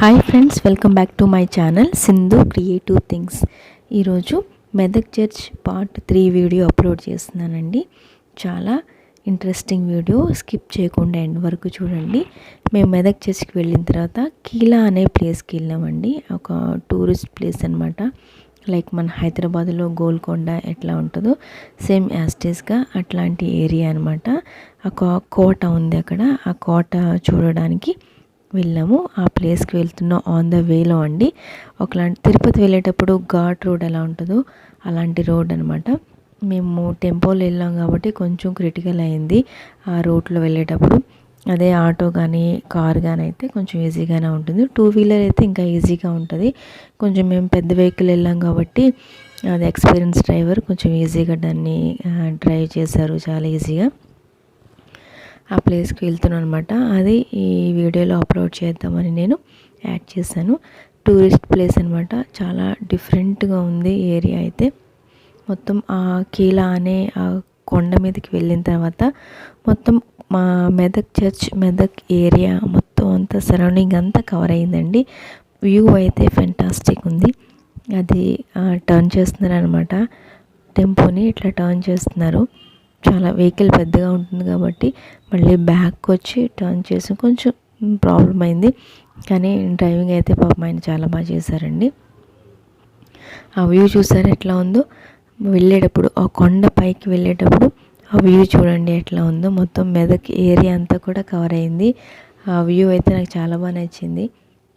Hi friends, welcome back to my channel Sindhu creative things. ఈరోజు Medak church part 3 video upload చేస్తున్నానండి. చాలా interesting video, skip చేయకుండా end వరకు చూడండి. మేము మెదక్ చర్చ్కి వెళ్ళిన తర్వాత కీలా అనే ప్లేస్కి వెళ్ళామండి. ఒక టూరిస్ట్ ప్లేస్ అనమాట. లైక్ మన హైదరాబాద్లో గోల్కొండ ఎట్లా ఉంటుందో సేమ్ యాస్టేస్గా అట్లాంటి ఏరియా అనమాట. ఒక కోట ఉంది అక్కడ. ఆ కోట చూడడానికి వెళ్ళాము. ఆ ప్లేస్కి వెళ్తున్నాం ఆన్ ద వేలో అండి. ఒకలాంటి తిరుపతి వెళ్ళేటప్పుడు ఘాట్ రోడ్ ఎలా ఉంటుందో అలాంటి రోడ్ అనమాట. మేము టెంపోలో వెళ్ళాం కాబట్టి కొంచెం క్రిటికల్ అయింది ఆ రోడ్లో వెళ్ళేటప్పుడు. అదే ఆటో కానీ కార్ కానీ అయితే కొంచెం ఈజీగానే ఉంటుంది. 2 వీలర్ అయితే ఇంకా ఈజీగా ఉంటుంది. కొంచెం మేము పెద్ద వెహికల్ వెళ్ళాం కాబట్టి అది ఎక్స్పీరియన్స్ డ్రైవర్ కొంచెం ఈజీగా దాన్ని డ్రైవ్ చేశారు, చాలా ఈజీగా. ఆ ప్లేస్కి వెళ్తున్నాను అనమాట. అది ఈ వీడియోలో అప్లోడ్ చేద్దామని నేను యాడ్ చేశాను. టూరిస్ట్ ప్లేస్ అనమాట. చాలా డిఫరెంట్గా ఉంది ఏరియా అయితే. మొత్తం ఆ కీలా అనే ఆ కొండ మీదకి వెళ్ళిన తర్వాత మొత్తం మా మెదక్ చర్చ్, మెదక్ ఏరియా మొత్తం అంతా సరౌండింగ్ అంతా కవర్ అయ్యిందండి. వ్యూ అయితే ఫెంటాస్టిక్ ఉంది. అది టర్న్ చేస్తున్నారు అనమాట. టెంపోని ఇట్లా టర్న్ చేస్తున్నారు. చాలా వెహికల్ పెద్దగా ఉంటుంది కాబట్టి మళ్ళీ బ్యాక్ వచ్చి టర్న్ చేసి కొంచెం ప్రాబ్లం అయింది. కానీ డ్రైవింగ్ అయితే పాపం ఆయన చాలా బాగా చేశారండి. ఆ వ్యూ చూసారా ఎట్లా ఉందో. వెళ్ళేటప్పుడు ఆ కొండ పైకి వెళ్ళేటప్పుడు ఆ వ్యూ చూడండి ఎట్లా ఉందో. మొత్తం మెదక్ ఏరియా అంతా కూడా కవర్ అయింది. ఆ వ్యూ అయితే నాకు చాలా బాగా నచ్చింది.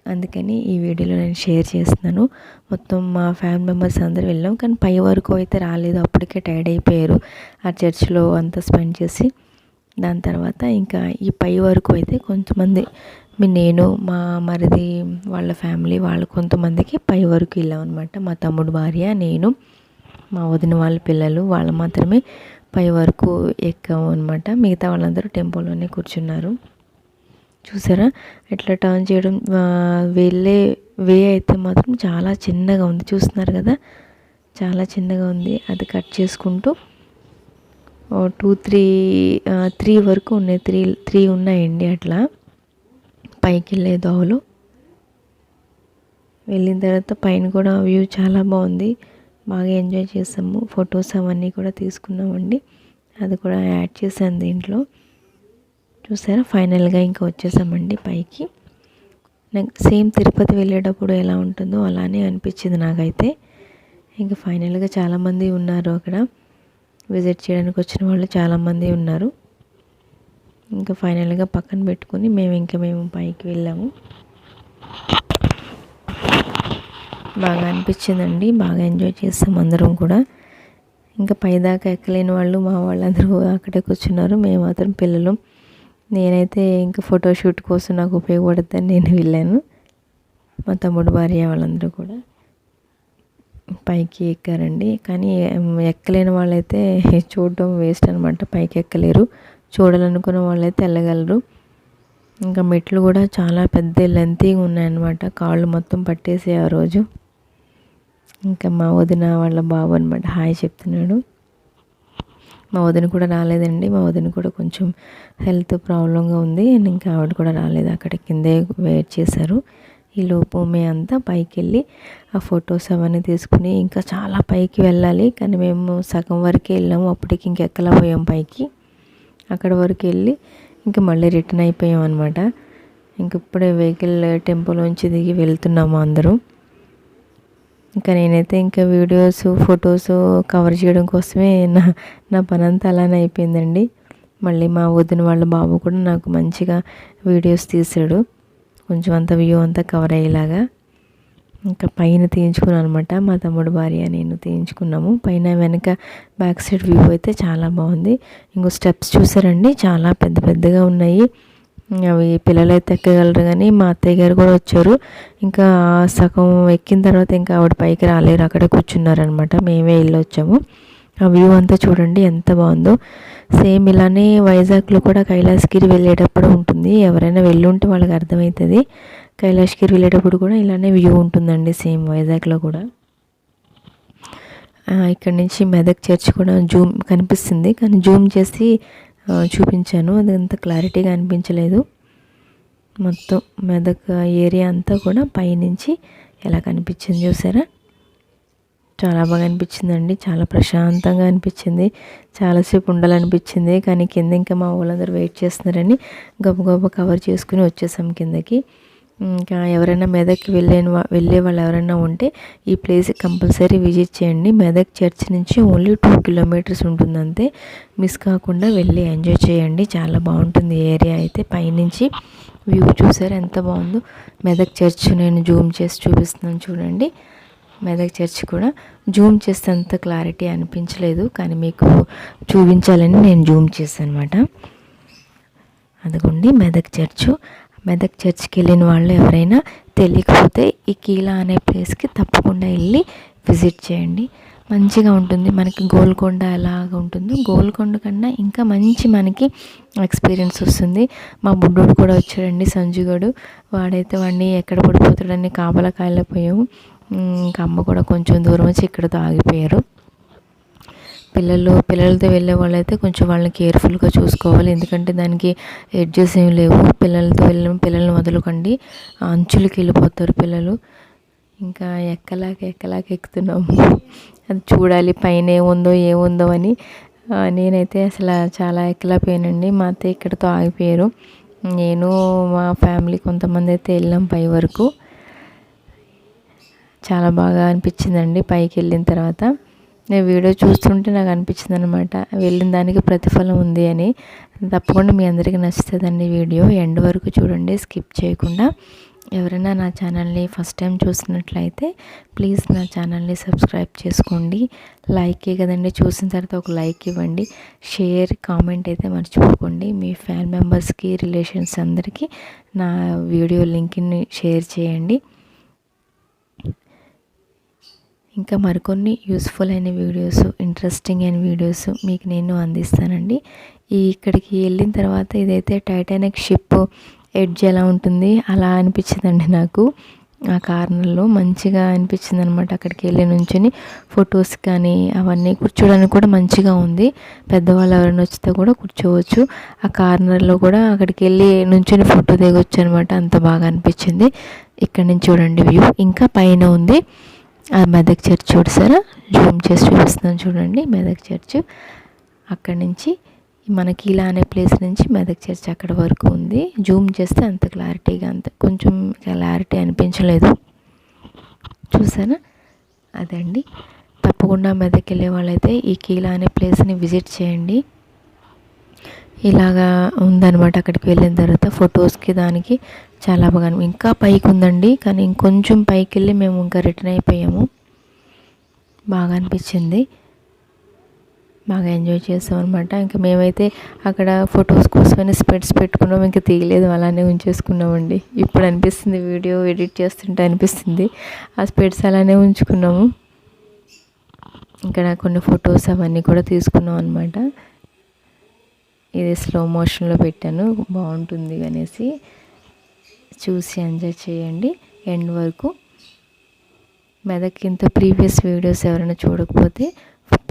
అందుకని ఈ వీడియోలో నేను షేర్ చేస్తున్నాను. మొత్తం మా ఫ్యామిలీ మెంబర్స్ అందరూ వెళ్ళాం, కానీ పై వరకు అయితే రాలేదు. అప్పటికే టైర్డ్ అయిపోయారు ఆ చర్చ్లో అంతా స్పెండ్ చేసి. దాని తర్వాత ఇంకా ఈ పై వరకు అయితే కొంతమంది, నేను, మా మరిది వాళ్ళ ఫ్యామిలీ వాళ్ళు కొంతమందికి పై వరకు వెళ్ళాం అనమాట. మా తమ్ముడు భార్య, నేను, మా వదిన వాళ్ళ పిల్లలు వాళ్ళు మాత్రమే పై వరకు ఎక్కాము అనమాట. మిగతా వాళ్ళందరూ టెంపోలోనే కూర్చున్నారు. చూసారా ఎట్లా టర్న్ చేయడం. వెళ్ళే వే అయితే మాత్రం చాలా చిన్నగా ఉంది. చూస్తున్నారు కదా, చాలా చిన్నగా ఉంది. అది కట్ చేసుకుంటూ 3 వరకు ఉన్నాయి. 3 ఉన్నాయండి అట్లా పైకి వెళ్ళే దోవలు. వెళ్ళిన తర్వాత పైన కూడా వ్యూ చాలా బాగుంది. బాగా ఎంజాయ్ చేసాము. ఫొటోస్ అవన్నీ కూడా తీసుకున్నామండి. అది కూడా యాడ్ చేశాను దీంట్లో. చూసారా ఫైనల్గా ఇంకా వచ్చేసామండి పైకి. నాకు సేమ్ తిరుపతి వెళ్ళేటప్పుడు ఎలా ఉంటుందో అలానే అనిపించింది నాకైతే. ఇంకా ఫైనల్గా చాలామంది ఉన్నారు అక్కడ, విజిట్ చేయడానికి వచ్చిన వాళ్ళు చాలామంది ఉన్నారు. ఇంకా ఫైనల్గా పక్కన పెట్టుకుని మేము పైకి వెళ్ళాము. బాగా అనిపించిందండి. బాగా ఎంజాయ్ చేస్తాం అందరం కూడా. ఇంకా పైదాకా ఎక్కలేని వాళ్ళు మా వాళ్ళందరూ అక్కడే కూర్చున్నారు. మేము మాత్రం పిల్లలు, నేనైతే ఇంకా ఫోటోషూట్ కోసం నాకు ఉపయోగపడుతుందని నేను వెళ్ళాను. మా తమ్ముడు భార్య వాళ్ళందరూ కూడా పైకి ఎక్కారండి. కానీ ఎక్కలేని వాళ్ళైతే చూడడం వేస్ట్ అనమాట. పైకి ఎక్కలేరు. చూడాలనుకున్న వాళ్ళైతే వెళ్ళగలరు. ఇంకా మెట్లు కూడా చాలా పెద్ద లెంతీగా ఉన్నాయన్నమాట. కాళ్ళు మొత్తం పట్టేసి ఆ రోజు. ఇంకా మా వదిన వాళ్ళ బాబు అనమాట హాయ్ చెప్తున్నాడు. మా వదిన కూడా రాలేదండి. మా వదిన కూడా కొంచెం హెల్త్ ప్రాబ్లంగా ఉంది. ఇంకా ఆవిడ కూడా రాలేదు. అక్కడ కిందే వెయిట్ చేశారు. ఈలోపు మేమంతా పైకి వెళ్ళి ఆ ఫొటోస్ అవన్నీ తీసుకుని ఇంకా చాలా పైకి వెళ్ళాలి, కానీ మేము సగం వరకే వెళ్ళాము. అప్పటికి ఇంకెక్కలేకపోయాం పైకి. అక్కడ వరకు వెళ్ళి ఇంకా మళ్ళీ రిటర్న్ అయిపోయాం అనమాట. ఇంక ఇప్పుడే వెహికల్ టెంపోలోంచి దిగి వెళ్తున్నాము అందరూ. ఇంకా నేనైతే ఇంకా వీడియోస్, ఫొటోస్ కవర్ చేయడం కోసమే నా పని అంతా అలానే అయిపోయిందండి. మళ్ళీ మా వదిన వాళ్ళ బాబు కూడా నాకు మంచిగా వీడియోస్ తీసాడు. కొంచెం అంత వ్యూ అంతా కవర్ అయ్యేలాగా. ఇంకా పైన తీయించుకున్నాను అనమాట. మా తమ్ముడు భార్య నేను తీయించుకున్నాము. పైన వెనక బ్యాక్ సైడ్ వ్యూ అయితే చాలా బాగుంది. ఇంకో స్టెప్స్ చూసారండి, చాలా పెద్ద పెద్దగా ఉన్నాయి. అవి పిల్లలైతే ఎక్కగలరు, కానీ మా అత్తయ్య గారు కూడా వచ్చారు. ఇంకా సగం ఎక్కిన తర్వాత ఇంకా ఆవిడ పైకి రాలేరు, అక్కడే కూర్చున్నారనమాట. మేమే వెళ్ళి వచ్చాము. ఆ వ్యూ అంతా చూడండి ఎంత బాగుందో. సేమ్ ఇలానే వైజాగ్లో కూడా కైలాసగిరి వెళ్ళేటప్పుడు ఉంటుంది. ఎవరైనా వెళ్ళి ఉంటే వాళ్ళకి అర్థమవుతుంది. కైలాసగిరి వెళ్ళేటప్పుడు కూడా ఇలానే వ్యూ ఉంటుందండి, సేమ్ వైజాగ్లో కూడా. ఇక్కడ నుంచి మెదక్ చర్చ్ కూడా జూమ్ కనిపిస్తుంది, కానీ జూమ్ చేసి చూపించాను. అది అంత క్లారిటీగా అనిపించలేదు. మొత్తం మెదక్ ఏరియా అంతా కూడా పైనుంచి ఎలా కనిపించింది చూసారా. చాలా బాగా అనిపించిందండి, చాలా ప్రశాంతంగా అనిపించింది, చాలాసేపు ఉండాలనిపించింది. కానీ కింద ఇంకా మా వాళ్ళందరూ వెయిట్ చేస్తున్నారని గబగబా కవర్ చేసుకుని వచ్చేసాం కిందకి. ఇంకా ఎవరైనా మెదక్కి వెళ్ళే వాళ్ళు ఎవరైనా ఉంటే ఈ ప్లేస్ కంపల్సరీ విజిట్ చేయండి. మెదక్ చర్చ్ నుంచి ఓన్లీ 2 కిలోమీటర్స్ ఉంటుంది అంతే. మిస్ కాకుండా వెళ్ళి ఎంజాయ్ చేయండి, చాలా బాగుంటుంది ఏరియా అయితే. పైనుంచి వ్యూ చూసారు ఎంత బాగుందో. మెదక్ చర్చ్ నేను జూమ్ చేసి చూపిస్తున్నాను చూడండి. మెదక్ చర్చ్ కూడా జూమ్ చేస్తే అంత క్లారిటీ అనిపించలేదు, కానీ మీకు చూపించాలని నేను జూమ్ చేశాను అనమాట. అదిగోండి మెదక్ చర్చ్. మెదక్ చర్చ్కి వెళ్ళిన వాళ్ళు ఎవరైనా తెలియకపోతే ఈ కీలా అనే ప్లేస్కి తప్పకుండా వెళ్ళి విజిట్ చేయండి, మంచిగా ఉంటుంది. మనకి గోల్కొండ ఎలాగ ఉంటుందో గోల్కొండ కన్నా ఇంకా మంచి మనకి ఎక్స్పీరియన్స్ వస్తుంది. మా బుడ్డోడు కూడా వచ్చాడండి, సంజుగాడు. వాడిని ఎక్కడ పడిపోతాడని కాపలా కాయలేకపోయాము. ఇంకా అమ్మ కూడా కొంచెం దూరం వచ్చి ఇక్కడతో ఆగిపోయారు. పిల్లలతో వెళ్ళే వాళ్ళైతే కొంచెం వాళ్ళని కేర్ఫుల్గా చూసుకోవాలి, ఎందుకంటే దానికి ఎడ్జెస్ ఏమి లేవు. పిల్లల్ని వదలకండి, అంచులకి వెళ్ళిపోతారు పిల్లలు. ఇంకా ఎక్కలాక ఎక్కుతున్నాము. అది చూడాలి పైన ఏముందో అని. నేనైతే అసలు చాలా ఎక్కలేకపోయానండి. మా అత్తయ్య ఇక్కడితో ఆగిపోయారు. నేను మా ఫ్యామిలీ కొంతమంది అయితే వెళ్ళాం పై వరకు. చాలా బాగా అనిపించిందండి పైకి వెళ్ళిన తర్వాత. నేను వీడియో చూస్తుంటే నాకు అనిపించింది అనమాట, వెళ్ళిన దానికి ప్రతిఫలం ఉంది అని. తప్పకుండా మీ అందరికీ నచ్చుతుందండి వీడియో. ఎండ్ వరకు చూడండి, స్కిప్ చేయకుండా. ఎవరైనా నా ఛానల్ని ఫస్ట్ టైం చూసినట్లయితే ప్లీజ్ నా ఛానల్ని సబ్స్క్రైబ్ చేసుకోండి. లైకే కదండి, చూసిన తర్వాత ఒక లైక్ ఇవ్వండి. షేర్, కామెంట్ అయితే మర్చిపోకండి. మీ ఫ్యామిలీ మెంబర్స్కి, రిలేషన్స్ అందరికీ నా వీడియో లింక్ని షేర్ చేయండి. ఇంకా మరికొన్ని యూస్ఫుల్ అయిన వీడియోస్, ఇంట్రెస్టింగ్ అయిన వీడియోస్ మీకు నేను అందిస్తానండి. ఇక్కడికి వెళ్ళిన తర్వాత ఇదైతే టైటానిక్ షిప్ ఎడ్జ్ ఎలా ఉంటుంది అలా అనిపించిందండి నాకు. ఆ కార్నర్లో మంచిగా అనిపించింది అనమాట. అక్కడికి వెళ్ళి నుంచుని ఫొటోస్ కానీ అవన్నీ కూర్చోడానికి కూడా మంచిగా ఉంది. పెద్దవాళ్ళు ఎవరైనా వచ్చితే కూడా కూర్చోవచ్చు. ఆ కార్నర్లో కూడా అక్కడికి వెళ్ళి నుంచుని ఫోటో దిగొచ్చు అనమాట, అంత బాగా అనిపించింది. ఇక్కడ నుంచి చూడండి వ్యూ. ఇంకా పైన ఉంది ఆ మెదక్ చర్చ్, చూసారా, జూమ్ చేసి చూపిస్తున్నాను చూడండి. మెదక్ చర్చ్ అక్కడి నుంచి మనకి ఇలా అనే ప్లేస్ నుంచి మెదక్ చర్చ్ అక్కడ వరకు ఉంది. జూమ్ చేస్తే అంత క్లారిటీగా కొంచెం క్లారిటీ అనిపించలేదు, చూసారా. అదండి, తప్పకుండా మెదక్ వెళ్ళే వాళ్ళైతే ఈ కీలా అనే ప్లేస్ని విజిట్ చేయండి. ఇలాగా ఉందన్నమాట. అక్కడికి వెళ్ళిన తర్వాత ఫొటోస్కి దానికి చాలా బాగా ఇంకా పైకి ఉందండి, కానీ ఇంకొంచెం పైకి వెళ్ళి మేము ఇంకా రిటర్న్ అయిపోయాము. బాగా అనిపించింది, బాగా ఎంజాయ్ చేసాం అనమాట. ఇంకా మేమైతే అక్కడ ఫొటోస్ కోసమైనా స్పెట్స్ పెట్టుకున్నాం, ఇంకా తీయలేదు, అలానే ఉంచేసుకున్నామండి. ఇప్పుడు అనిపిస్తుంది, వీడియో ఎడిట్ చేస్తుంటే అనిపిస్తుంది, ఆ స్పెట్స్ అలానే ఉంచుకున్నాము. ఇక్కడ కొన్ని ఫొటోస్ అవన్నీ కూడా తీసుకున్నాం అనమాట. ఇది స్లో మోషన్లో పెట్టాను, బాగుంటుంది అనేసి. చూసి ఎంజాయ్ చేయండి ఎండ్ వరకు. మెదక్ ఇంత ప్రీవియస్ వీడియోస్ ఎవరైనా చూడకపోతే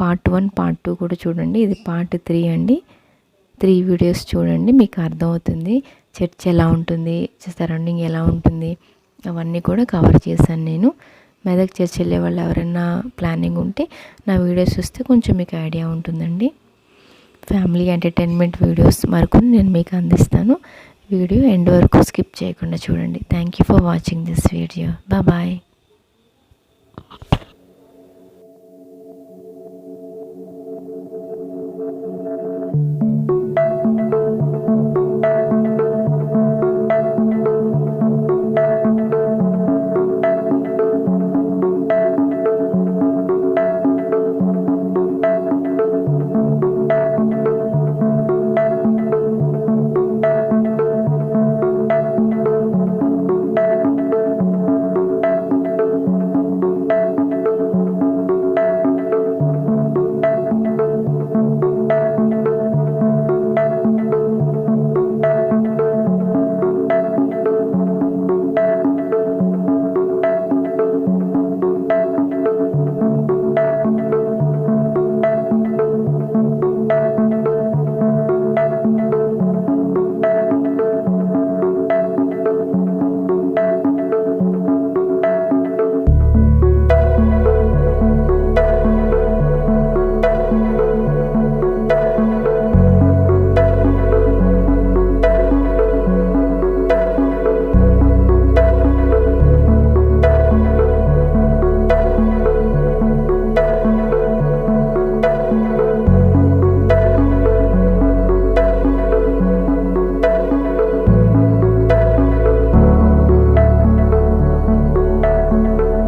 పార్ట్ 1, పార్ట్ 2 కూడా చూడండి. ఇది పార్ట్ 3 అండి. 3 వీడియోస్ చూడండి, మీకు అర్థమవుతుంది చర్చ్ ఎలా ఉంటుంది, సరౌండింగ్ ఎలా ఉంటుంది, అవన్నీ కూడా కవర్ చేశాను నేను. మెదక్ చర్చ్ వెళ్ళే వాళ్ళు ఎవరైనా ప్లానింగ్ ఉంటే నా వీడియోస్ చూస్తే కొంచెం మీకు ఐడియా ఉంటుందండి. ఫ్యామిలీ ఎంటర్టైన్మెంట్ వీడియోస్ మరికొన్ని నేను మీకు అందిస్తాను. వీడియో ఎండ్ వరకు స్కిప్ చేయకుండా చూడండి. Thank you for watching this video. Bye.